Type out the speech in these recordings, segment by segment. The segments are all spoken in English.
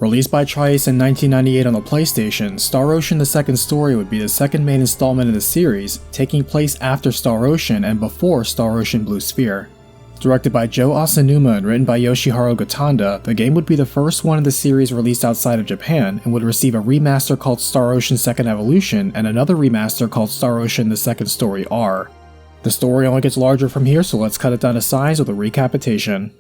Released by Triace in 1998 on the PlayStation, Star Ocean: The Second Story would be the second main installment in the series, taking place after Star Ocean and before Star Ocean Blue Sphere. Directed by Joe Asanuma and written by Yoshiharu Gotanda, the game would be the first one in the series released outside of Japan and would receive a remaster called Star Ocean Second Evolution and another remaster called Star Ocean: The Second Story R. The story only gets larger from here, so let's cut it down to size with a recapitation.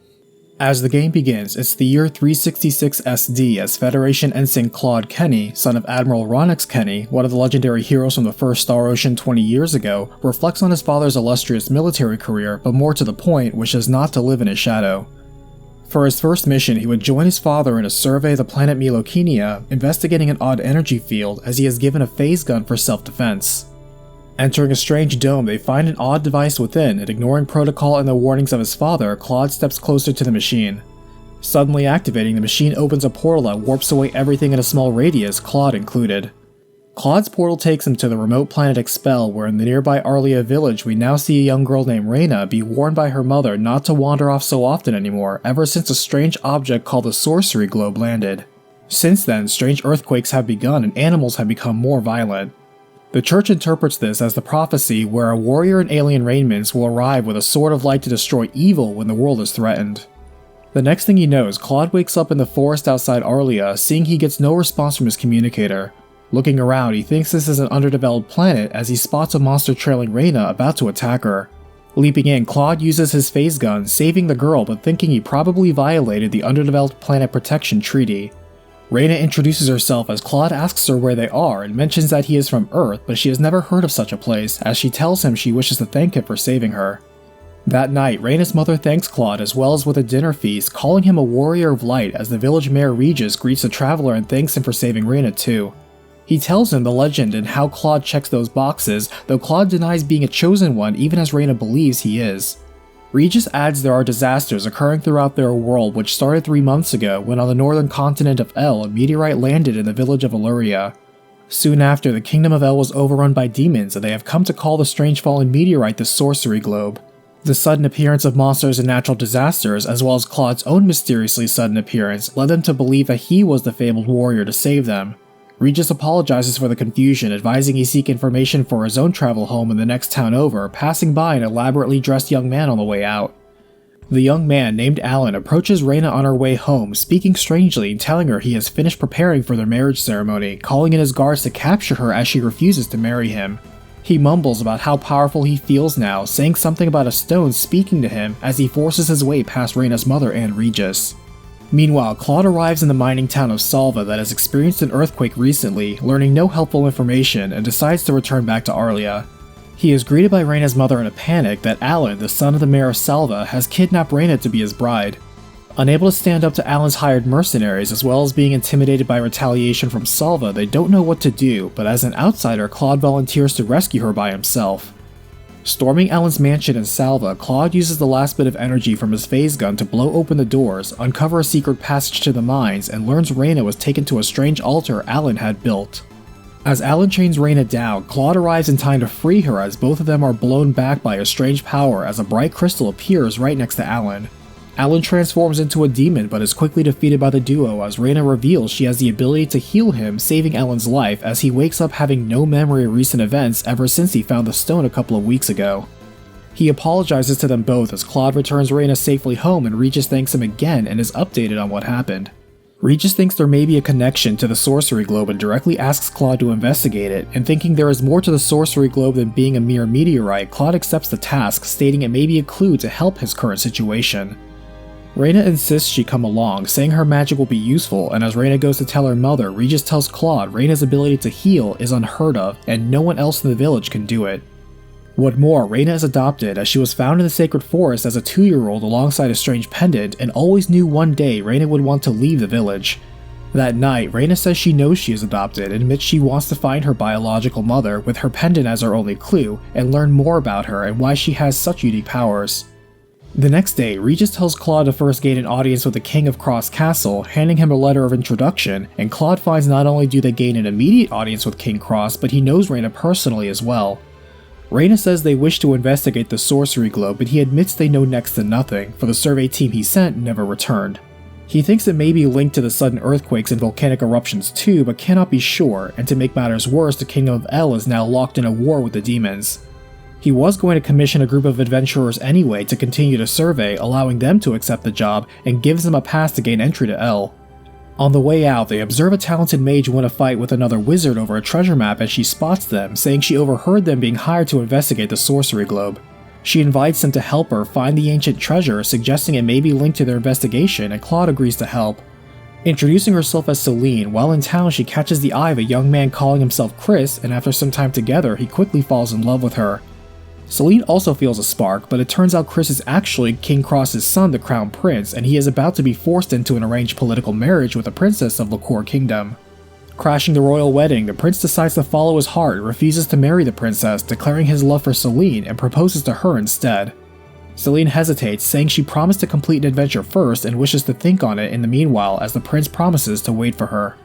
As the game begins, it's the year 366 SD as Federation Ensign Claude Kenny, son of Admiral Ronix Kenny, one of the legendary heroes from the first Star Ocean 20 years ago, reflects on his father's illustrious military career, but more to the point, wishes not to live in his shadow. For his first mission, he would join his father in a survey of the planet Melokenia, investigating an odd energy field as he is given a phase gun for self-defense. Entering a strange dome, they find an odd device within, and ignoring protocol and the warnings of his father, Claude steps closer to the machine. Suddenly activating, the machine opens a portal that warps away everything in a small radius, Claude included. Claude's portal takes him to the remote planet Expel, where in the nearby Arlia village we now see a young girl named Reyna be warned by her mother not to wander off so often anymore, ever since a strange object called the Sorcery Globe landed. Since then, strange earthquakes have begun and animals have become more violent. The church interprets this as the prophecy where a warrior in alien raiments will arrive with a sword of light to destroy evil when the world is threatened. The next thing he knows, Claude wakes up in the forest outside Arlia, seeing he gets no response from his communicator. Looking around, he thinks this is an underdeveloped planet as he spots a monster trailing Reyna about to attack her. Leaping in, Claude uses his phase gun, saving the girl but thinking he probably violated the Underdeveloped Planet Protection Treaty. Reyna introduces herself as Claude asks her where they are and mentions that he is from Earth, but she has never heard of such a place, as she tells him she wishes to thank him for saving her. That night, Reyna's mother thanks Claude as well as with a dinner feast, calling him a warrior of light as the village mayor Regis greets the traveler and thanks him for saving Reyna too. He tells him the legend and how Claude checks those boxes, though Claude denies being a chosen one even as Reyna believes he is. Regis adds there are disasters occurring throughout their world which started 3 months ago when on the northern continent of El a meteorite landed in the village of Illyria. Soon after, the kingdom of El was overrun by demons and they have come to call the strange fallen meteorite the Sorcery Globe. The sudden appearance of monsters and natural disasters, as well as Claude's own mysteriously sudden appearance, led them to believe that he was the fabled warrior to save them. Regis apologizes for the confusion, advising he seek information for his own travel home in the next town over, passing by an elaborately dressed young man on the way out. The young man, named Alan, approaches Reyna on her way home, speaking strangely and telling her he has finished preparing for their marriage ceremony, calling in his guards to capture her as she refuses to marry him. He mumbles about how powerful he feels now, saying something about a stone speaking to him as he forces his way past Reyna's mother and Regis. Meanwhile, Claude arrives in the mining town of Salva that has experienced an earthquake recently, learning no helpful information, and decides to return back to Arlia. He is greeted by Reyna's mother in a panic that Alan, the son of the mayor of Salva, has kidnapped Reyna to be his bride. Unable to stand up to Alan's hired mercenaries, as well as being intimidated by retaliation from Salva, they don't know what to do, but as an outsider, Claude volunteers to rescue her by himself. Storming Alan's mansion in Salva, Claude uses the last bit of energy from his phase gun to blow open the doors, uncover a secret passage to the mines, and learns Reyna was taken to a strange altar Alan had built. As Alan chains Reyna down, Claude arrives in time to free her as both of them are blown back by a strange power as a bright crystal appears right next to Alan. Alan transforms into a demon but is quickly defeated by the duo as Reyna reveals she has the ability to heal him, saving Alan's life as he wakes up having no memory of recent events ever since he found the stone a couple of weeks ago. He apologizes to them both as Claude returns Reyna safely home and Regis thanks him again and is updated on what happened. Regis thinks there may be a connection to the Sorcery Globe and directly asks Claude to investigate it, and thinking there is more to the Sorcery Globe than being a mere meteorite, Claude accepts the task, stating it may be a clue to help his current situation. Reyna insists she come along, saying her magic will be useful, and as Reyna goes to tell her mother, Regis tells Claude Reyna's ability to heal is unheard of, and no one else in the village can do it. What more, Reyna is adopted as she was found in the sacred forest as a 2-year-old alongside a strange pendant, and always knew one day Reyna would want to leave the village. That night, Reyna says she knows she is adopted and admits she wants to find her biological mother with her pendant as her only clue, and learn more about her and why she has such unique powers. The next day, Regis tells Claude to first gain an audience with the King of Cross Castle, handing him a letter of introduction, and Claude finds not only do they gain an immediate audience with King Cross, but he knows Reyna personally as well. Reyna says they wish to investigate the Sorcery Globe, but he admits they know next to nothing, for the survey team he sent never returned. He thinks it may be linked to the sudden earthquakes and volcanic eruptions too, but cannot be sure, and to make matters worse, the Kingdom of El is now locked in a war with the demons. He was going to commission a group of adventurers anyway to continue to survey, allowing them to accept the job, and gives them a pass to gain entry to El. On the way out, they observe a talented mage win a fight with another wizard over a treasure map as she spots them, saying she overheard them being hired to investigate the sorcery globe. She invites them to help her find the ancient treasure, suggesting it may be linked to their investigation, and Claude agrees to help. Introducing herself as Celine, while in town she catches the eye of a young man calling himself Chris, and after some time together, he quickly falls in love with her. Celine also feels a spark, but it turns out Chris is actually King Cross's son, the Crown Prince, and he is about to be forced into an arranged political marriage with a princess of Liqueur Kingdom. Crashing the royal wedding, the prince decides to follow his heart, refuses to marry the princess, declaring his love for Celine, and proposes to her instead. Celine hesitates, saying she promised to complete an adventure first and wishes to think on it in the meanwhile as the prince promises to wait for her.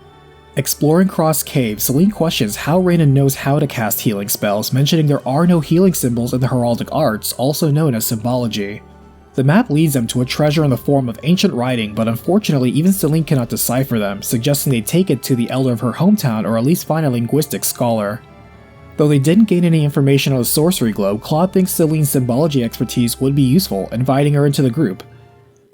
Exploring Cross Cave, Celine questions how Reina knows how to cast healing spells, mentioning there are no healing symbols in the heraldic arts, also known as symbology. The map leads them to a treasure in the form of ancient writing, but unfortunately even Celine cannot decipher them, suggesting they take it to the elder of her hometown or at least find a linguistic scholar. Though they didn't gain any information on the sorcery globe, Claude thinks Celine's symbology expertise would be useful, inviting her into the group.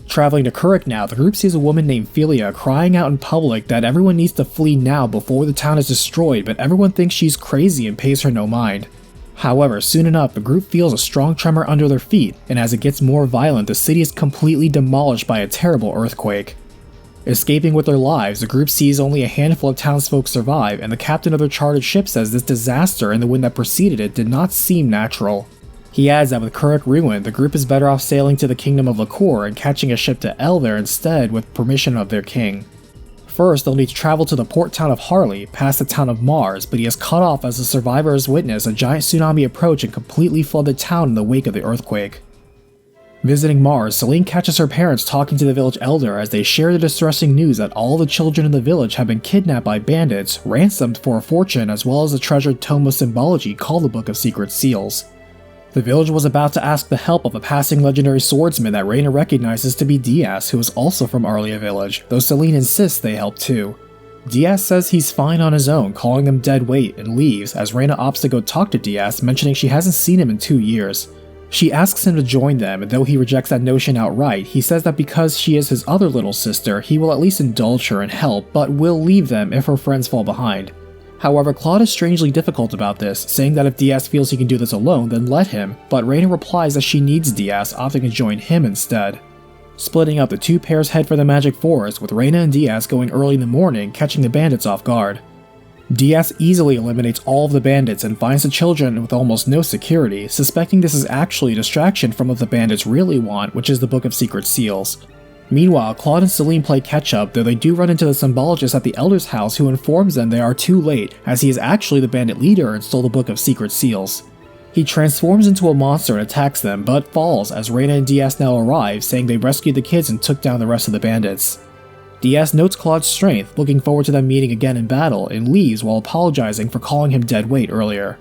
Traveling to Kurik now, the group sees a woman named Philia crying out in public that everyone needs to flee now before the town is destroyed, but everyone thinks she's crazy and pays her no mind. However, soon enough, the group feels a strong tremor under their feet, and as it gets more violent, the city is completely demolished by a terrible earthquake. Escaping with their lives, the group sees only a handful of townsfolk survive, and the captain of their chartered ship says this disaster and the wind that preceded it did not seem natural. He adds that with Kurik ruined, the group is better off sailing to the Kingdom of Liqueur and catching a ship to El there instead with permission of their king. First, they'll need to travel to the port town of Harley, past the town of Mars, but he is cut off as the survivors witness a giant tsunami approach and completely flood the town in the wake of the earthquake. Visiting Mars, Celine catches her parents talking to the village elder as they share the distressing news that all the children in the village have been kidnapped by bandits, ransomed for a fortune, as well as a treasured tome of symbology called the Book of Secret Seals. The village was about to ask the help of a passing legendary swordsman that Reina recognizes to be Diaz, who is also from Arlia village, though Celine insists they help too. Diaz says he's fine on his own, calling them dead weight, and leaves as Reina opts to go talk to Diaz, mentioning she hasn't seen him in 2 years. She asks him to join them, and though he rejects that notion outright, he says that because she is his other little sister, he will at least indulge her and help, but will leave them if her friends fall behind. However, Claude is strangely difficult about this, saying that if Diaz feels he can do this alone, then let him, but Reina replies that she needs Diaz, opting to join him instead. Splitting up, the two pairs head for the magic forest, with Reina and Diaz going early in the morning, catching the bandits off guard. Diaz easily eliminates all of the bandits and finds the children with almost no security, suspecting this is actually a distraction from what the bandits really want, which is the Book of Secret Seals. Meanwhile, Claude and Celine play catch-up, though they do run into the symbologist at the Elder's house who informs them they are too late, as he is actually the bandit leader and stole the Book of Secret Seals. He transforms into a monster and attacks them, but falls as Reina and Diaz now arrive, saying they rescued the kids and took down the rest of the bandits. Diaz notes Claude's strength, looking forward to them meeting again in battle, and leaves while apologizing for calling him dead weight earlier.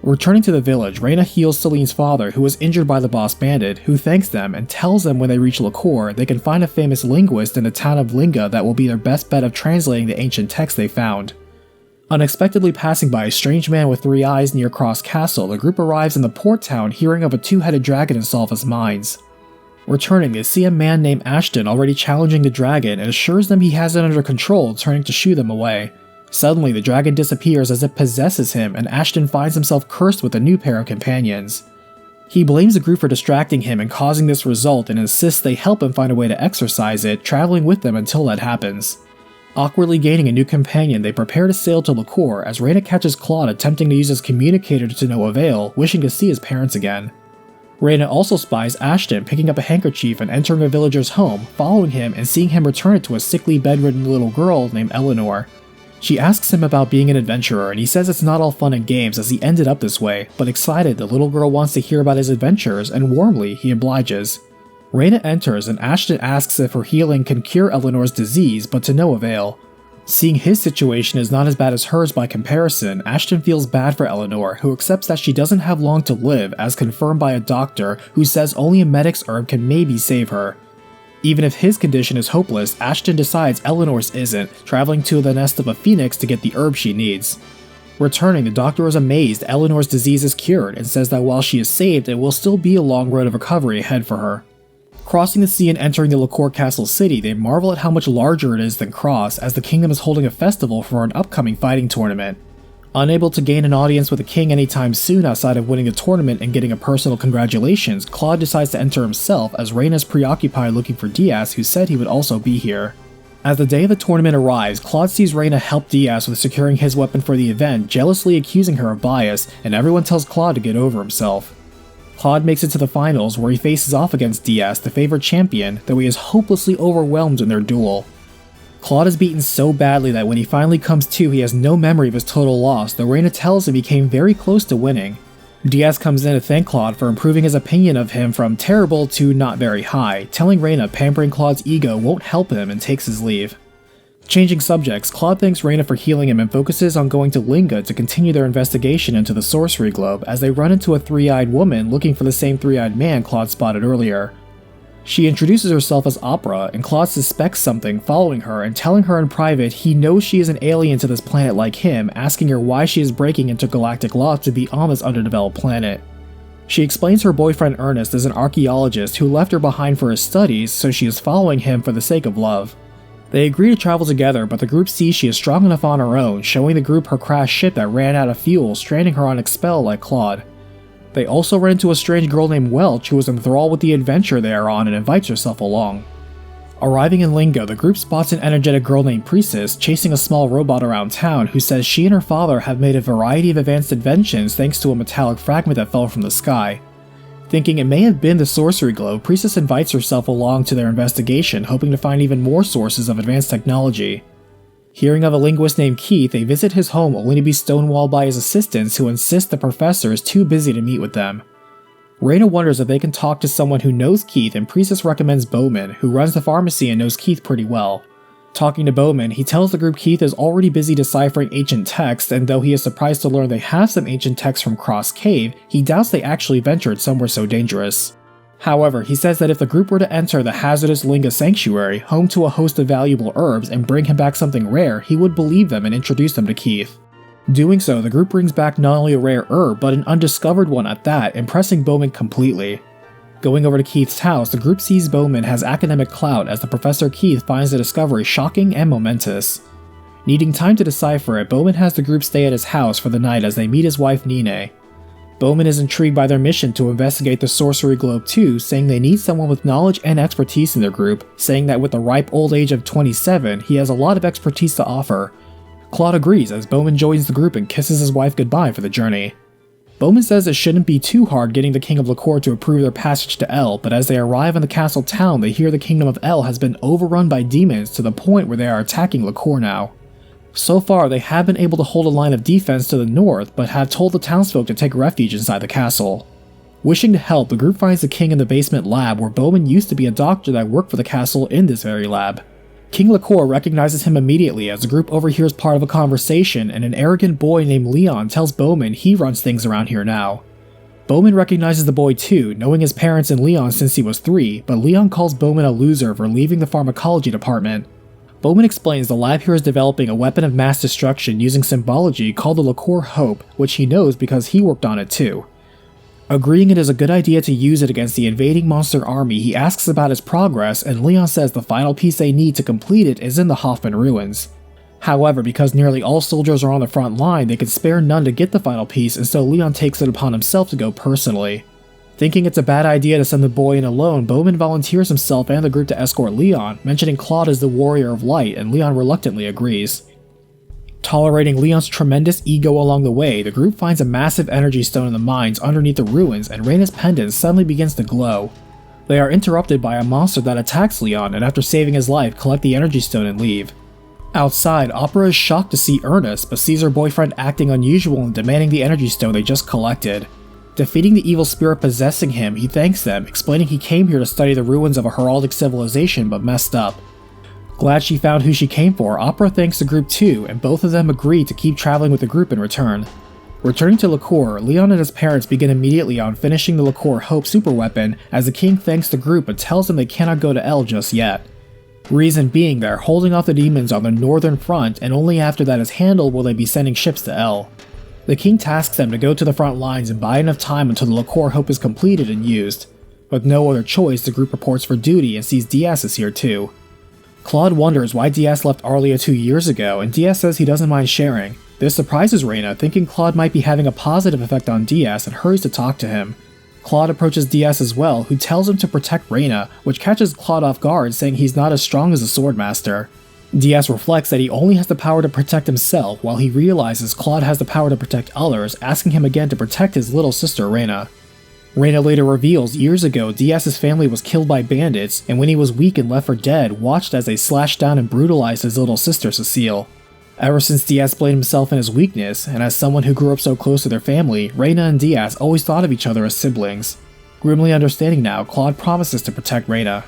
Returning to the village, Reina heals Celine's father, who was injured by the boss bandit, who thanks them and tells them when they reach Liqueur they can find a famous linguist in the town of Linga that will be their best bet of translating the ancient text they found. Unexpectedly passing by a strange man with 3 eyes near Cross Castle, the group arrives in the port town hearing of a 2-headed dragon in Salva's mines. Returning, they see a man named Ashton already challenging the dragon and assures them he has it under control, turning to shoo them away. Suddenly, the dragon disappears as it possesses him, and Ashton finds himself cursed with a new pair of companions. He blames the group for distracting him and causing this result and insists they help him find a way to exorcise it, traveling with them until that happens. Awkwardly gaining a new companion, they prepare to sail to Liqueur as Reina catches Claude attempting to use his communicator to no avail, wishing to see his parents again. Reina also spies Ashton picking up a handkerchief and entering a villager's home, following him and seeing him return it to a sickly bedridden little girl named Eleanor. She asks him about being an adventurer, and he says it's not all fun and games as he ended up this way, but excited the little girl wants to hear about his adventures, and warmly he obliges. Reina enters, and Ashton asks if her healing can cure Eleanor's disease, but to no avail. Seeing his situation is not as bad as hers by comparison, Ashton feels bad for Eleanor, who accepts that she doesn't have long to live, as confirmed by a doctor who says only a medic's herb can maybe save her. Even if his condition is hopeless, Ashton decides Eleanor's isn't, traveling to the nest of a phoenix to get the herb she needs. Returning, the doctor is amazed Eleanor's disease is cured and says that while she is saved, it will still be a long road of recovery ahead for her. Crossing the sea and entering the Liqueur Castle city, they marvel at how much larger it is than Cross, as the kingdom is holding a festival for an upcoming fighting tournament. Unable to gain an audience with the king anytime soon outside of winning the tournament and getting a personal congratulations, Claude decides to enter himself as Reina is preoccupied looking for Diaz, who said he would also be here. As the day of the tournament arrives, Claude sees Reina help Diaz with securing his weapon for the event, jealously accusing her of bias, and everyone tells Claude to get over himself. Claude makes it to the finals, where he faces off against Diaz, the favorite champion, though he is hopelessly overwhelmed in their duel. Claude is beaten so badly that when he finally comes to, he has no memory of his total loss, though Reina tells him he came very close to winning. Diaz comes in to thank Claude for improving his opinion of him from terrible to not very high, telling Reina pampering Claude's ego won't help him and takes his leave. Changing subjects, Claude thanks Reina for healing him and focuses on going to Linga to continue their investigation into the sorcery globe as they run into a three-eyed woman looking for the same three-eyed man Claude spotted earlier. She introduces herself as Opera, and Claude suspects something following her and telling her in private he knows she is an alien to this planet like him, asking her why she is breaking into galactic laws to be on this underdeveloped planet. She explains her boyfriend Ernest is an archaeologist who left her behind for his studies, so she is following him for the sake of love. They agree to travel together, but the group sees she is strong enough on her own, showing the group her crashed ship that ran out of fuel, stranding her on Expel like Claude. They also run into a strange girl named Welch who is enthralled with the adventure they are on and invites herself along. Arriving in Lingo, the group spots an energetic girl named Priestess chasing a small robot around town who says she and her father have made a variety of advanced inventions thanks to a metallic fragment that fell from the sky. Thinking it may have been the sorcery globe, Priestess invites herself along to their investigation, hoping to find even more sources of advanced technology. Hearing of a linguist named Keith, they visit his home only to be stonewalled by his assistants who insist the professor is too busy to meet with them. Reina wonders if they can talk to someone who knows Keith, and Priestess recommends Bowman, who runs the pharmacy and knows Keith pretty well. Talking to Bowman, he tells the group Keith is already busy deciphering ancient texts, and though he is surprised to learn they have some ancient texts from Cross Cave, he doubts they actually ventured somewhere so dangerous. However, he says that if the group were to enter the hazardous Linga Sanctuary, home to a host of valuable herbs, and bring him back something rare, he would believe them and introduce them to Keith. Doing so, the group brings back not only a rare herb, but an undiscovered one at that, impressing Bowman completely. Going over to Keith's house, the group sees Bowman has academic clout as the Professor Keith finds the discovery shocking and momentous. Needing time to decipher it, Bowman has the group stay at his house for the night as they meet his wife Nine. Bowman is intrigued by their mission to investigate the sorcery globe too, saying they need someone with knowledge and expertise in their group, saying that with the ripe old age of 27, he has a lot of expertise to offer. Claude agrees as Bowman joins the group and kisses his wife goodbye for the journey. Bowman says it shouldn't be too hard getting the King of Liqueur to approve their passage to El, but as they arrive in the castle town, they hear the Kingdom of El has been overrun by demons to the point where they are attacking Liqueur now. So far, they have been able to hold a line of defense to the north, but have told the townsfolk to take refuge inside the castle. Wishing to help, the group finds the king in the basement lab where Bowman used to be a doctor that worked for the castle in this very lab. King Liqueur recognizes him immediately as the group overhears part of a conversation, and an arrogant boy named Leon tells Bowman he runs things around here now. Bowman recognizes the boy too, knowing his parents and Leon since he was 3, but Leon calls Bowman a loser for leaving the pharmacology department. Bowman explains the lab here is developing a weapon of mass destruction using symbology called the Liqueur Hope, which he knows because he worked on it too. Agreeing it is a good idea to use it against the invading monster army, he asks about its progress, and Leon says the final piece they need to complete it is in the Hoffman ruins. However, because nearly all soldiers are on the front line, they can spare none to get the final piece, and so Leon takes it upon himself to go personally. Thinking it's a bad idea to send the boy in alone, Bowman volunteers himself and the group to escort Leon, mentioning Claude as the warrior of light, and Leon reluctantly agrees. Tolerating Leon's tremendous ego along the way, the group finds a massive energy stone in the mines underneath the ruins, and Reina's pendant suddenly begins to glow. They are interrupted by a monster that attacks Leon, and after saving his life, collect the energy stone and leave. Outside, Opera is shocked to see Ernest, but sees her boyfriend acting unusual and demanding the energy stone they just collected. Defeating the evil spirit possessing him, he thanks them, explaining he came here to study the ruins of a heraldic civilization but messed up. Glad she found who she came for, Opera thanks the group too, and both of them agree to keep traveling with the group in return. Returning to LaCour, Leon and his parents begin immediately on finishing the LaCour Hope superweapon as the king thanks the group but tells them they cannot go to L just yet. Reason being they're holding off the demons on the northern front, and only after that is handled will they be sending ships to L. The king tasks them to go to the front lines and buy enough time until the LaCour Hope is completed and used. With no other choice, the group reports for duty and sees Diaz is here too. Claude wonders why Diaz left Arlia 2 years ago, and Diaz says he doesn't mind sharing. This surprises Reyna, thinking Claude might be having a positive effect on Diaz, and hurries to talk to him. Claude approaches Diaz as well, who tells him to protect Reyna, which catches Claude off guard, saying he's not as strong as the Swordmaster. Diaz reflects that he only has the power to protect himself, while he realizes Claude has the power to protect others, asking him again to protect his little sister Reyna. Reyna later reveals years ago Diaz's family was killed by bandits, and when he was weak and left for dead, watched as they slashed down and brutalized his little sister Cecile. Ever since Diaz blamed himself in his weakness, and as someone who grew up so close to their family, Reyna and Diaz always thought of each other as siblings. Grimly understanding now, Claude promises to protect Reyna.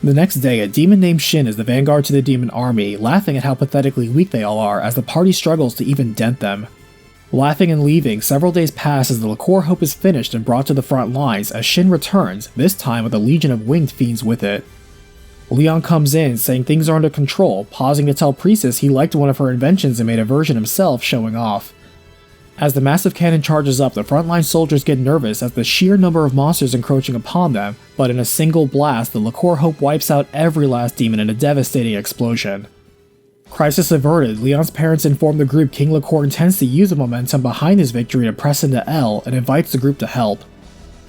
The next day, a demon named Shin is the vanguard to the demon army, laughing at how pathetically weak they all are as the party struggles to even dent them. Laughing and leaving, several days pass as the LaCour Hope is finished and brought to the front lines as Shin returns, this time with a legion of winged fiends with it. Leon comes in, saying things are under control, pausing to tell Priestess he liked one of her inventions and made a version himself, showing off. As the massive cannon charges up, the frontline soldiers get nervous at the sheer number of monsters encroaching upon them, but in a single blast, the LaCour Hope wipes out every last demon in a devastating explosion. Crisis averted, Leon's parents inform the group King LaCour intends to use the momentum behind his victory to press into L, and invites the group to help.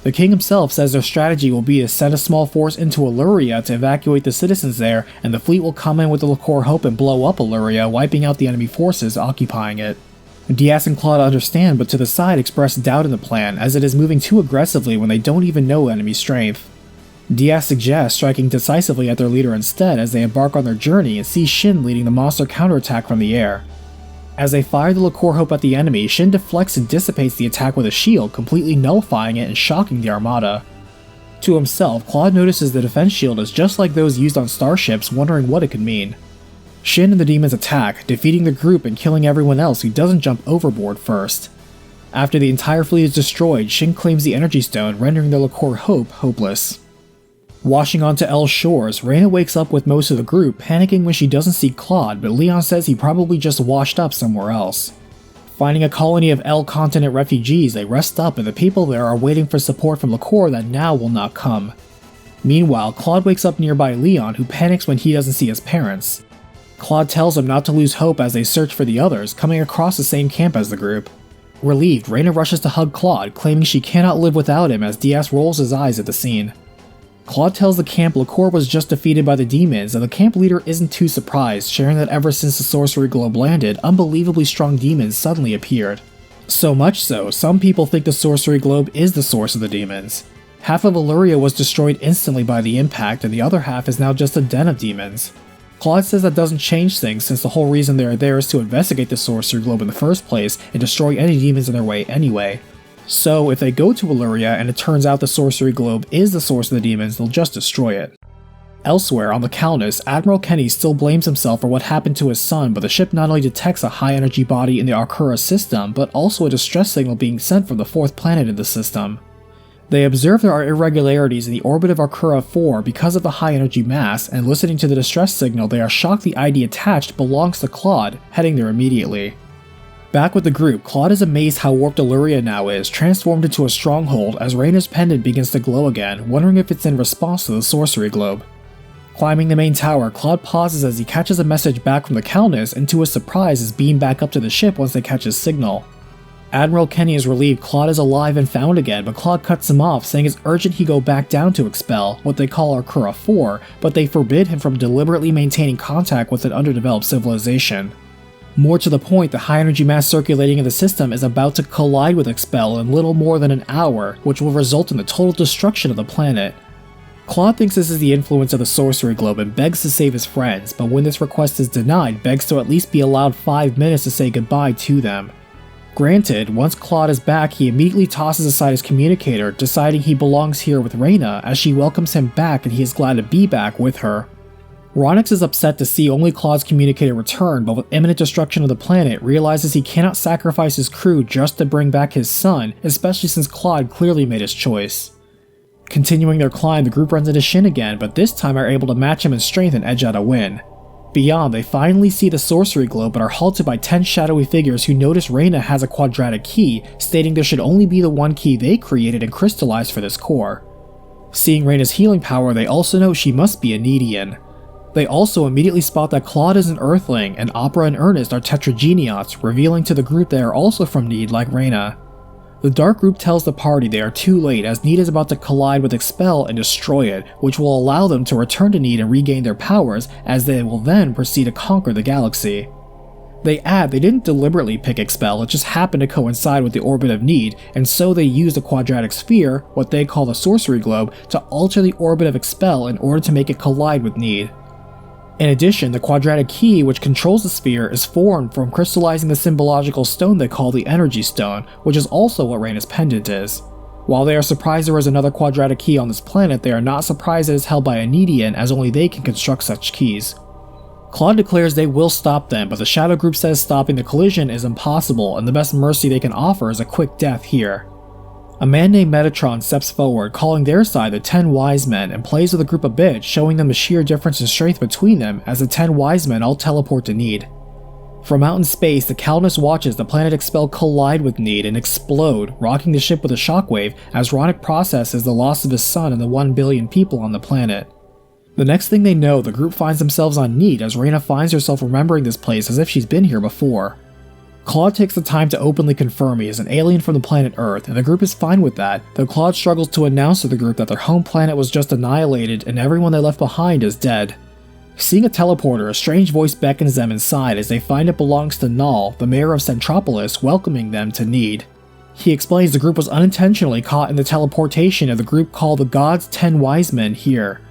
The king himself says their strategy will be to send a small force into Illyria to evacuate the citizens there, and the fleet will come in with the LaCour Hope and blow up Illyria, wiping out the enemy forces occupying it. Diaz and Claude understand, but to the side express doubt in the plan, as it is moving too aggressively when they don't even know enemy strength. Diaz suggests striking decisively at their leader instead as they embark on their journey and see Shin leading the monster counterattack from the air. As they fire the LaCour Hope at the enemy, Shin deflects and dissipates the attack with a shield, completely nullifying it and shocking the armada. To himself, Claude notices the defense shield is just like those used on starships, wondering what it could mean. Shin and the demons attack, defeating the group and killing everyone else who doesn't jump overboard first. After the entire fleet is destroyed, Shin claims the energy stone, rendering the LaCour Hope hopeless. Washing onto L's shores, Reyna wakes up with most of the group, panicking when she doesn't see Claude, but Leon says he probably just washed up somewhere else. Finding a colony of L continent refugees, they rest up and the people there are waiting for support from LaCour that now will not come. Meanwhile, Claude wakes up nearby Leon, who panics when he doesn't see his parents. Claude tells him not to lose hope as they search for the others, coming across the same camp as the group. Relieved, Reyna rushes to hug Claude, claiming she cannot live without him as Diaz rolls his eyes at the scene. Claude tells the camp LaCour was just defeated by the demons, and the camp leader isn't too surprised, sharing that ever since the sorcery globe landed, unbelievably strong demons suddenly appeared. So much so, some people think the sorcery globe is the source of the demons. Half of Illyria was destroyed instantly by the impact, and the other half is now just a den of demons. Claude says that doesn't change things, since the whole reason they are there is to investigate the sorcery globe in the first place and destroy any demons in their way anyway. So if they go to Illyria and it turns out the sorcery globe is the source of the demons, they'll just destroy it. Elsewhere on the Calnus, Admiral Kenny still blames himself for what happened to his son, but the ship not only detects a high energy body in the Arkura system, but also a distress signal being sent from the fourth planet in the system. They observe there are irregularities in the orbit of Arkura 4 because of the high energy mass, and listening to the distress signal they are shocked the ID attached belongs to Claude, heading there immediately. Back with the group, Claude is amazed how warped Illyria now is, transformed into a stronghold as Reyna's pendant begins to glow again, wondering if it's in response to the sorcery globe. Climbing the main tower, Claude pauses as he catches a message back from the Calnus and to his surprise is beamed back up to the ship once they catch his signal. Admiral Kenny is relieved Claude is alive and found again, but Claude cuts him off, saying it's urgent he go back down to expel, what they call Arkura 4, but they forbid him from deliberately maintaining contact with an underdeveloped civilization. More to the point, the high energy mass circulating in the system is about to collide with Expel in little more than an hour, which will result in the total destruction of the planet. Claude thinks this is the influence of the sorcery globe and begs to save his friends, but when this request is denied, begs to at least be allowed 5 minutes to say goodbye to them. Granted, once Claude is back, he immediately tosses aside his communicator, deciding he belongs here with Reyna as she welcomes him back and he is glad to be back with her. Ronix is upset to see only Claude's communicator return, but with imminent destruction of the planet, realizes he cannot sacrifice his crew just to bring back his son, especially since Claude clearly made his choice. Continuing their climb, the group runs into Shin again, but this time are able to match him in strength and edge out a win. Beyond, they finally see the sorcery globe but are halted by 10 shadowy figures who notice Reina has a quadratic key, stating there should only be the one key they created and crystallized for this core. Seeing Reina's healing power, they also note she must be a Needian. They also immediately spot that Claude is an Earthling, and Opera and Ernest are Tetrageniots, revealing to the group they are also from Need like Reina. The Dark Group tells the party they are too late as Need is about to collide with Expel and destroy it, which will allow them to return to Need and regain their powers, as they will then proceed to conquer the galaxy. They add they didn't deliberately pick Expel, it just happened to coincide with the orbit of Need, and so they used the quadratic sphere, what they call the sorcery globe, to alter the orbit of Expel in order to make it collide with Need. In addition, the quadratic key, which controls the sphere, is formed from crystallizing the symbological stone they call the Energy Stone, which is also what Reina's pendant is. While they are surprised there is another quadratic key on this planet, they are not surprised it is held by a Needian, as only they can construct such keys. Claude declares they will stop them, but the Shadow Group says stopping the collision is impossible, and the best mercy they can offer is a quick death here. A man named Metatron steps forward, calling their side the 10 Wise Men, and plays with the group a bit, showing them the sheer difference in strength between them as the 10 Wise Men all teleport to Need. From out in space, the Calnus watches the planet Expel collide with Need and explode, rocking the ship with a shockwave as Ronick processes the loss of his son and the 1 billion people on the planet. The next thing they know, the group finds themselves on Need as Reina finds herself remembering this place as if she's been here before. Claude takes the time to openly confirm he is an alien from the planet Earth, and the group is fine with that, though Claude struggles to announce to the group that their home planet was just annihilated and everyone they left behind is dead. Seeing a teleporter, a strange voice beckons them inside as they find it belongs to Null, the mayor of Centropolis, welcoming them to Need. He explains the group was unintentionally caught in the teleportation of the group called the God's 10 Wise Men here.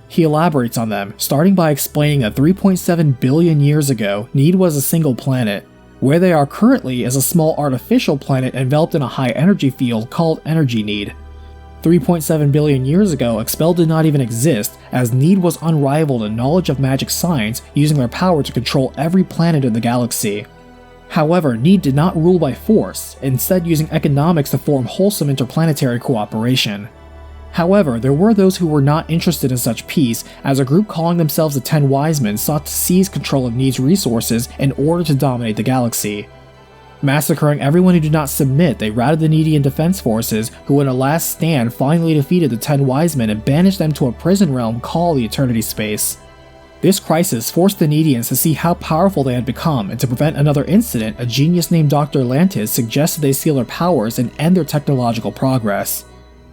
He elaborates on them, starting by explaining that 3.7 billion years ago, Need was a single planet. Where they are currently is a small artificial planet enveloped in a high energy field called Energy Need. 3.7 billion years ago, Expel did not even exist, as Need was unrivaled in knowledge of magic science, using their power to control every planet in the galaxy. However, Need did not rule by force, instead using economics to form wholesome interplanetary cooperation. However, there were those who were not interested in such peace, as a group calling themselves the 10 Wise Men sought to seize control of Need's resources in order to dominate the galaxy. Massacring everyone who did not submit, they routed the Needian defense forces, who in a last stand finally defeated the 10 Wise Men and banished them to a prison realm called the Eternity Space. This crisis forced the Needians to see how powerful they had become, and to prevent another incident, a genius named Dr. Lantis suggested they seal their powers and end their technological progress.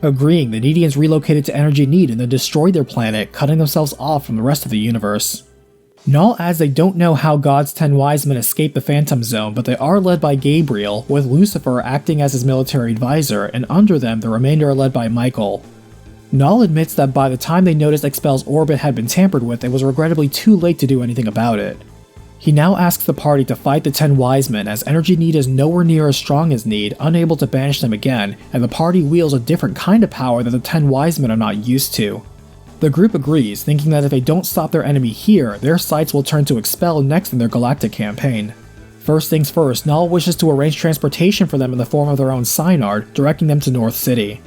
Agreeing, the Needians relocated to Energy Need and then destroyed their planet, cutting themselves off from the rest of the universe. Null adds they don't know how God's 10 Wise Men escaped the Phantom Zone, but they are led by Gabriel, with Lucifer acting as his military advisor, and under them the remainder are led by Michael. Null admits that by the time they noticed Expel's orbit had been tampered with, it was regrettably too late to do anything about it. He now asks the party to fight the 10 Wise Men, as Energy Need is nowhere near as strong as Need, unable to banish them again, and the party wields a different kind of power that the 10 Wise Men are not used to. The group agrees, thinking that if they don't stop their enemy here, their sights will turn to Expel next in their galactic campaign. First things first, Null wishes to arrange transportation for them in the form of their own Synard, directing them to North City.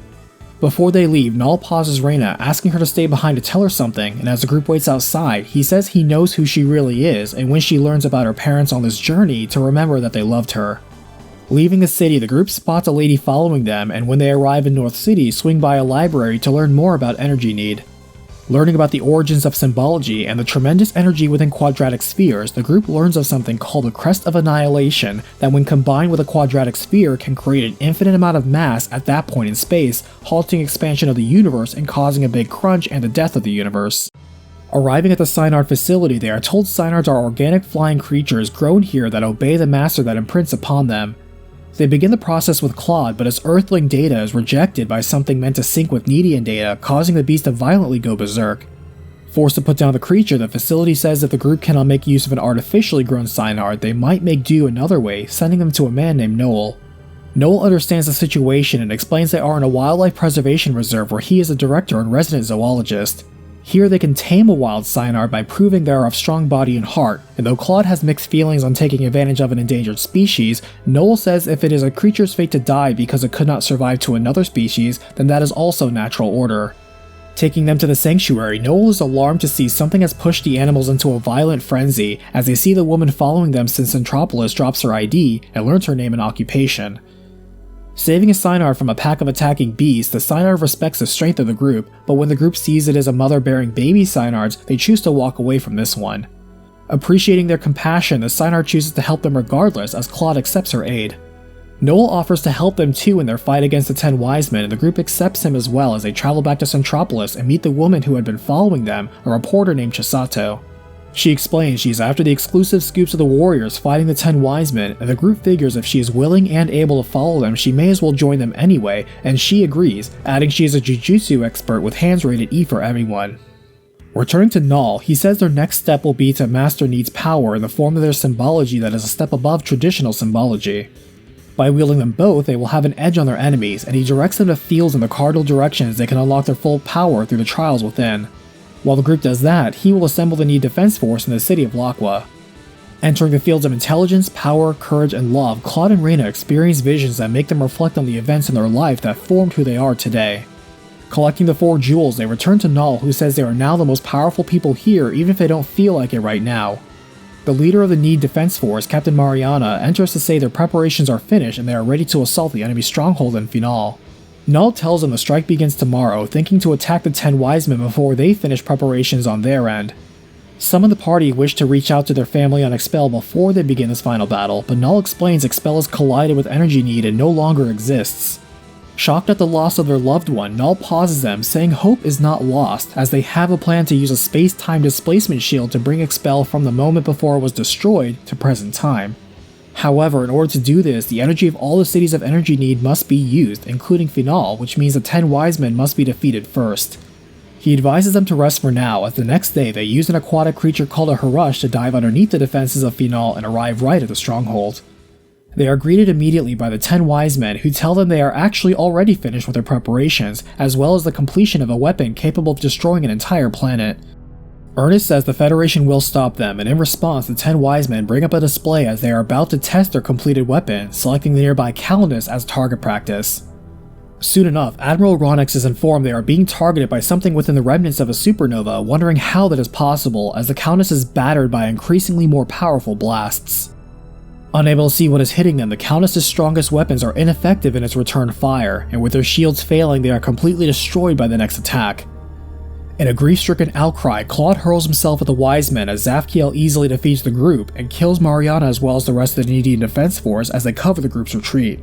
Before they leave, Null pauses Reina, asking her to stay behind to tell her something, and as the group waits outside, he says he knows who she really is, and when she learns about her parents on this journey, to remember that they loved her. Leaving the city, the group spots a lady following them, and when they arrive in North City, swing by a library to learn more about Energy Need. Learning about the origins of symbology and the tremendous energy within quadratic spheres, the group learns of something called the Crest of Annihilation that when combined with a quadratic sphere can create an infinite amount of mass at that point in space, halting expansion of the universe and causing a big crunch and the death of the universe. Arriving at the Synard facility, they are told Synards are organic flying creatures grown here that obey the master that imprints upon them. They begin the process with Claude, but his Earthling data is rejected by something meant to sync with Needian data, causing the beast to violently go berserk. Forced to put down the creature, the facility says if the group cannot make use of an artificially grown Synard, they might make do another way, sending them to a man named Noel. Noel understands the situation and explains they are in a wildlife preservation reserve where he is a director and resident zoologist. Here they can tame a wild Cynard by proving they are of strong body and heart, and though Claude has mixed feelings on taking advantage of an endangered species, Noel says if it is a creature's fate to die because it could not survive to another species, then that is also natural order. Taking them to the sanctuary, Noel is alarmed to see something has pushed the animals into a violent frenzy as they see the woman following them since Centropolis drops her ID and learns her name and occupation. Saving a Cynard from a pack of attacking beasts, the Cynard respects the strength of the group, but when the group sees it as a mother bearing baby Cynards, they choose to walk away from this one. Appreciating their compassion, the Cynard chooses to help them regardless as Claude accepts her aid. Noel offers to help them too in their fight against the 10 wise men, and the group accepts him as well as they travel back to Centropolis and meet the woman who had been following them, a reporter named Chisato. She explains she is after the exclusive scoops of the warriors fighting the 10 wise men, and the group figures if she is willing and able to follow them, she may as well join them anyway, and she agrees, adding she is a jujutsu expert with hands rated E for everyone. Returning to Null, he says their next step will be to master Need's power in the form of their symbology that is a step above traditional symbology. By wielding them both, they will have an edge on their enemies, and he directs them to fields in the cardinal directions they can unlock their full power through the trials within. While the group does that, he will assemble the Need Defense Force in the city of Laqua. Entering the fields of intelligence, power, courage, and love, Claude and Reyna experience visions that make them reflect on the events in their life that formed who they are today. Collecting the 4 jewels, they return to Null, who says they are now the most powerful people here even if they don't feel like it right now. The leader of the Need Defense Force, Captain Mariana, enters to say their preparations are finished and they are ready to assault the enemy stronghold in Final. Null tells them the strike begins tomorrow, thinking to attack the 10 wise men before they finish preparations on their end. Some of the party wish to reach out to their family on Expel before they begin this final battle, but Null explains Expel has collided with Energy Need and no longer exists. Shocked at the loss of their loved one, Null pauses them, saying hope is not lost, as they have a plan to use a space-time displacement shield to bring Expel from the moment before it was destroyed to present time. However, in order to do this, the energy of all the cities of Energy Need must be used, including Final, which means the 10 wise men must be defeated first. He advises them to rest for now, as the next day they use an aquatic creature called a Harush to dive underneath the defenses of Final and arrive right at the stronghold. They are greeted immediately by the 10 wise men, who tell them they are actually already finished with their preparations, as well as the completion of a weapon capable of destroying an entire planet. Ernest says the Federation will stop them, and in response the 10 wise men bring up a display as they are about to test their completed weapon, selecting the nearby Calendus as target practice. Soon enough, Admiral Ronix is informed they are being targeted by something within the remnants of a supernova, wondering how that is possible as the Countess is battered by increasingly more powerful blasts. Unable to see what is hitting them, the Countess's strongest weapons are ineffective in its return fire, and with their shields failing they are completely destroyed by the next attack. In a grief-stricken outcry, Claude hurls himself at the wise men as Zafkiel easily defeats the group and kills Mariana as well as the rest of the Needian Defense Force as they cover the group's retreat.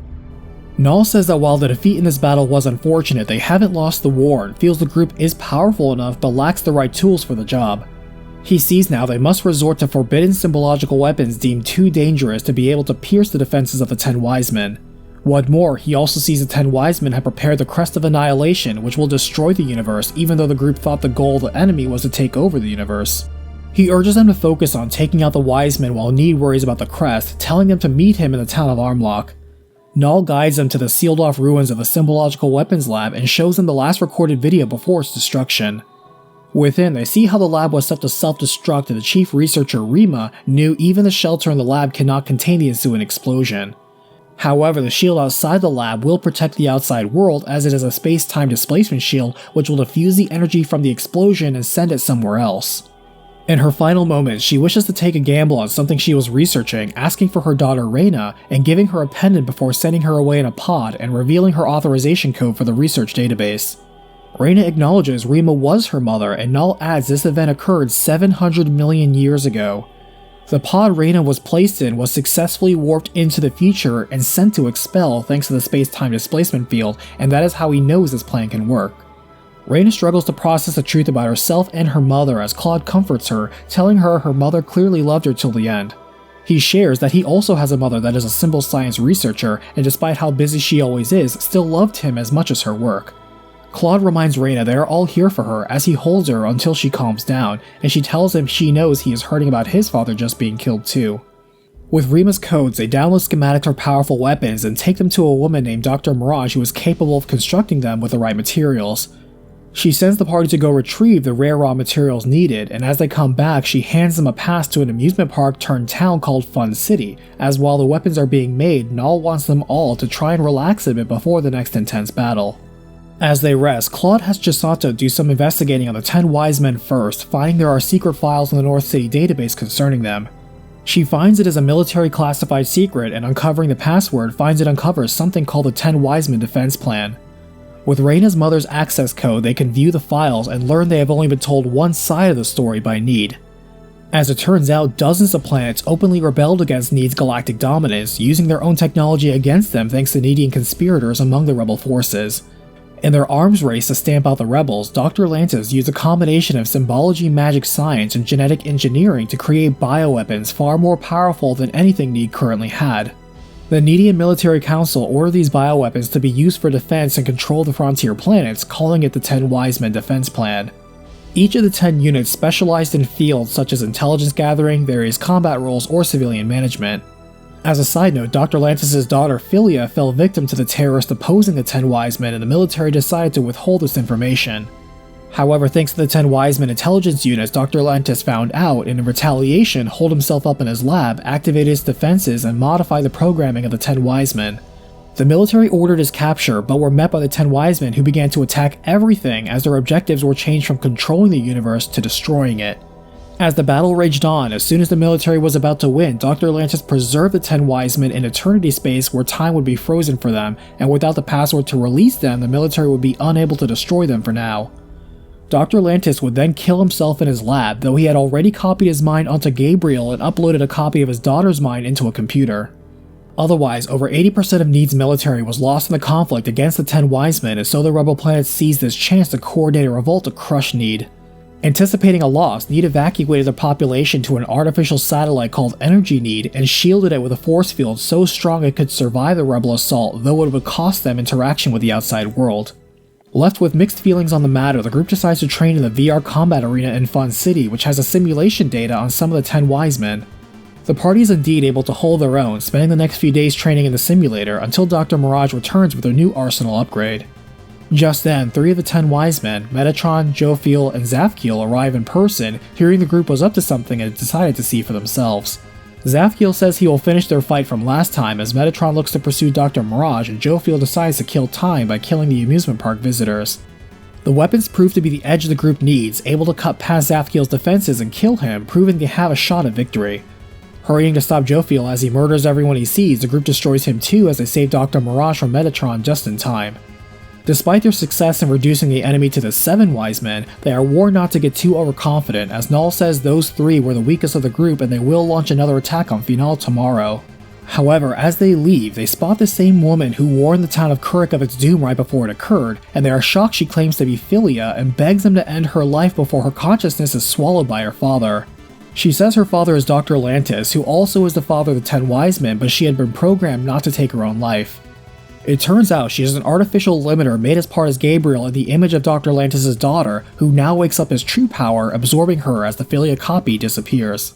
Null says that while the defeat in this battle was unfortunate, they haven't lost the war and feels the group is powerful enough but lacks the right tools for the job. He sees now they must resort to forbidden symbological weapons deemed too dangerous to be able to pierce the defenses of the 10 wise men. What more, he also sees the 10 wise men have prepared the Crest of Annihilation, which will destroy the universe even though the group thought the goal of the enemy was to take over the universe. He urges them to focus on taking out the wise men while Need worries about the Crest, telling them to meet him in the town of Armlock. Null guides them to the sealed off ruins of the Symbological Weapons Lab and shows them the last recorded video before its destruction. Within, they see how the lab was set to self-destruct and the chief researcher Rima knew even the shelter in the lab cannot contain the ensuing explosion. However, the shield outside the lab will protect the outside world as it is a space-time displacement shield which will diffuse the energy from the explosion and send it somewhere else. In her final moments, she wishes to take a gamble on something she was researching, asking for her daughter Reyna and giving her a pendant before sending her away in a pod and revealing her authorization code for the research database. Reyna acknowledges Rima was her mother, and Null adds this event occurred 700 million years ago. The pod Reyna was placed in was successfully warped into the future and sent to Expel thanks to the space-time displacement field, and that is how he knows this plan can work. Reyna struggles to process the truth about herself and her mother as Claude comforts her, telling her her mother clearly loved her till the end. He shares that he also has a mother that is a symbol science researcher, and despite how busy she always is, still loved him as much as her work. Claude reminds Reyna they are all here for her as he holds her until she calms down, and she tells him she knows he is hurting about his father just being killed too. With Rima's codes, they download schematics for powerful weapons and take them to a woman named Dr. Mirage who is capable of constructing them with the right materials. She sends the party to go retrieve the rare raw materials needed, and as they come back, she hands them a pass to an amusement park turned town called Fun City, as while the weapons are being made, Null wants them all to try and relax a bit before the next intense battle. As they rest, Claude has Chisato do some investigating on the 10 Wise Men first, finding there are secret files in the North City database concerning them. She finds it as a military classified secret, and uncovering the password finds it uncovers something called the 10 Wise Men Defense Plan. With Reina's mother's access code, they can view the files and learn they have only been told one side of the story by Need. As it turns out, dozens of planets openly rebelled against Need's galactic dominance, using their own technology against them thanks to Needian conspirators among the rebel forces. In their arms race to stamp out the rebels, Dr. Lantis used a combination of symbology, magic science, and genetic engineering to create bioweapons far more powerful than anything Need currently had. The Needian Military Council ordered these bioweapons to be used for defense and control the frontier planets, calling it the 10 Wise Men Defense Plan. Each of the 10 units specialized in fields such as intelligence gathering, various combat roles, or civilian management. As a side note, Dr. Lantis' daughter Philia fell victim to the terrorists opposing the 10 Wise Men, and the military decided to withhold this information. However, thanks to the 10 Wise Men intelligence units Dr. Lantis found out, and in retaliation holed himself up in his lab, activated his defenses, and modified the programming of the 10 Wise Men. The military ordered his capture, but were met by the 10 Wise Men, who began to attack everything as their objectives were changed from controlling the universe to destroying it. As the battle raged on, as soon as the military was about to win, Dr. Lantis preserved the 10 Wise Men in eternity space where time would be frozen for them, and without the password to release them, the military would be unable to destroy them for now. Dr. Lantis would then kill himself in his lab, though he had already copied his mind onto Gabriel and uploaded a copy of his daughter's mind into a computer. Otherwise, over 80% of Need's military was lost in the conflict against the 10 Wise Men, and so the rebel planets seized this chance to coordinate a revolt to crush Need. Anticipating a loss, Need evacuated their population to an artificial satellite called Energy Need and shielded it with a force field so strong it could survive the rebel assault, though it would cost them interaction with the outside world. Left with mixed feelings on the matter, the group decides to train in the VR combat arena in Fun City, which has a simulation data on some of the 10 Wise Men. The party is indeed able to hold their own, spending the next few days training in the simulator until Dr. Mirage returns with their new arsenal upgrade. Just then, 3 of the 10 Wise Men, Metatron, Jophiel, and Zafkiel arrive in person, hearing the group was up to something and decided to see for themselves. Zafkiel says he will finish their fight from last time as Metatron looks to pursue Dr. Mirage, and Jophiel decides to kill time by killing the amusement park visitors. The weapons prove to be the edge the group needs, able to cut past Zafkiel's defenses and kill him, proving they have a shot at victory. Hurrying to stop Jophiel as he murders everyone he sees, the group destroys him too as they save Dr. Mirage from Metatron just in time. Despite their success in reducing the enemy to the 7 Wise Men, they are warned not to get too overconfident, as Null says those 3 were the weakest of the group and they will launch another attack on Final tomorrow. However, as they leave, they spot the same woman who warned the town of Kurik of its doom right before it occurred, and they are shocked she claims to be Philia and begs them to end her life before her consciousness is swallowed by her father. She says her father is Dr. Lantis, who also is the father of the 10 Wise Men, but she had been programmed not to take her own life. It turns out she is an artificial limiter made as part as Gabriel in the image of Dr. Lantis' daughter, who now wakes up as true power, absorbing her as the Philia copy disappears.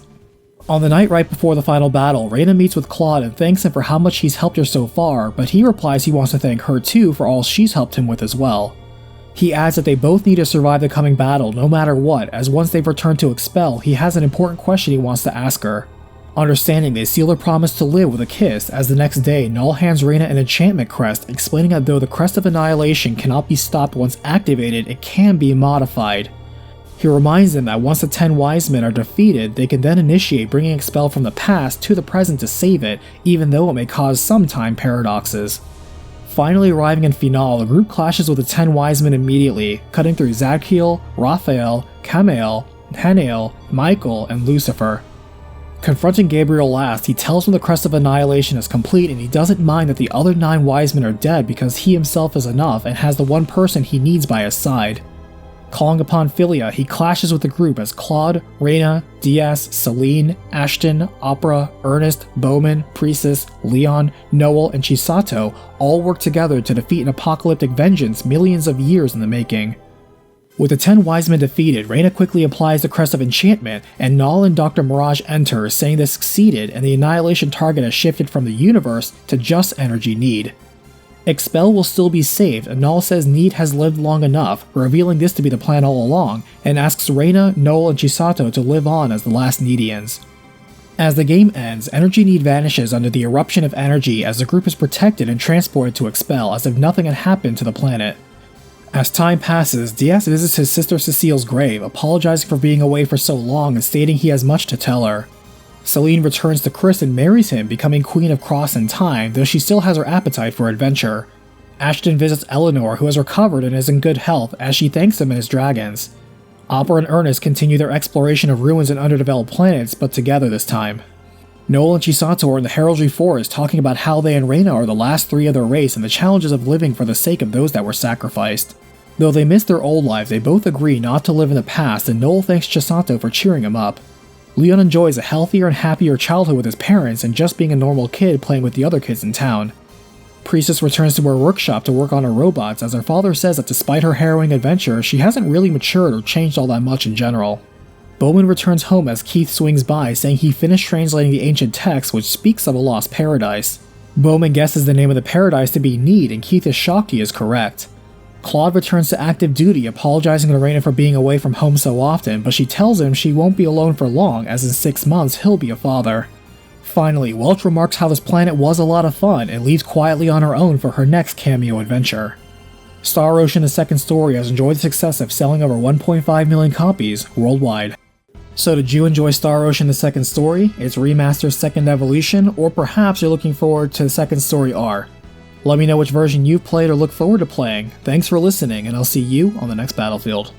On the night right before the final battle, Reina meets with Claude and thanks him for how much he's helped her so far, but he replies he wants to thank her too for all she's helped him with as well. He adds that they both need to survive the coming battle no matter what, as once they've returned to Expel, he has an important question he wants to ask her. Understanding, they seal their promise to live with a kiss, as the next day, Null hands Reina an enchantment crest, explaining that though the Crest of Annihilation cannot be stopped once activated, it can be modified. He reminds them that once the 10 Wise Men are defeated, they can then initiate bringing Expel from the past to the present to save it, even though it may cause some time paradoxes. Finally arriving in Final, the group clashes with the 10 Wise Men immediately, cutting through Zadkiel, Raphael, Camael, Hanael, Michael, and Lucifer. Confronting Gabriel last, he tells him the Crest of Annihilation is complete and he doesn't mind that the other 9 Wise Men are dead because he himself is enough and has the one person he needs by his side. Calling upon Philia, he clashes with the group as Claude, Reina, Diaz, Celine, Ashton, Opera, Ernest, Bowman, Priestess, Leon, Noel, and Chisato all work together to defeat an apocalyptic vengeance millions of years in the making. With the 10 Wise Men defeated, Reina quickly applies the Crest of Enchantment, and Null and Dr. Mirage enter, saying they succeeded and the Annihilation target has shifted from the universe to just Energy Need. Expel will still be saved, and Null says Need has lived long enough, revealing this to be the plan all along, and asks Reina, Noel, and Chisato to live on as the last Needians. As the game ends, Energy Need vanishes under the eruption of energy as the group is protected and transported to Expel as if nothing had happened to the planet. As time passes, Diaz visits his sister Cecile's grave, apologizing for being away for so long and stating he has much to tell her. Celine returns to Chris and marries him, becoming Queen of Cross and Time, though she still has her appetite for adventure. Ashton visits Eleanor, who has recovered and is in good health, as she thanks him and his dragons. Opera and Ernest continue their exploration of ruins and underdeveloped planets, but together this time. Noel and Chisato are in the Heraldry Forest talking about how they and Reina are the last three of their race and the challenges of living for the sake of those that were sacrificed. Though they miss their old lives, they both agree not to live in the past, and Noel thanks Chisato for cheering him up. Leon enjoys a healthier and happier childhood with his parents and just being a normal kid playing with the other kids in town. Priestess returns to her workshop to work on her robots as her father says that despite her harrowing adventure, she hasn't really matured or changed all that much in general. Bowman returns home as Keith swings by saying he finished translating the ancient text which speaks of a lost paradise. Bowman guesses the name of the paradise to be Need and Keith is shocked he is correct. Claude returns to active duty, apologizing to Reina for being away from home so often, but she tells him she won't be alone for long as in 6 months he'll be a father. Finally, Welch remarks how this planet was a lot of fun and leaves quietly on her own for her next cameo adventure. Star Ocean the Second Story has enjoyed the success of selling over 1.5 million copies worldwide. So did you enjoy Star Ocean the Second Story, its remastered Second Evolution, or perhaps you're looking forward to the Second Story R? Let me know which version you've played or look forward to playing. Thanks for listening, and I'll see you on the next battlefield.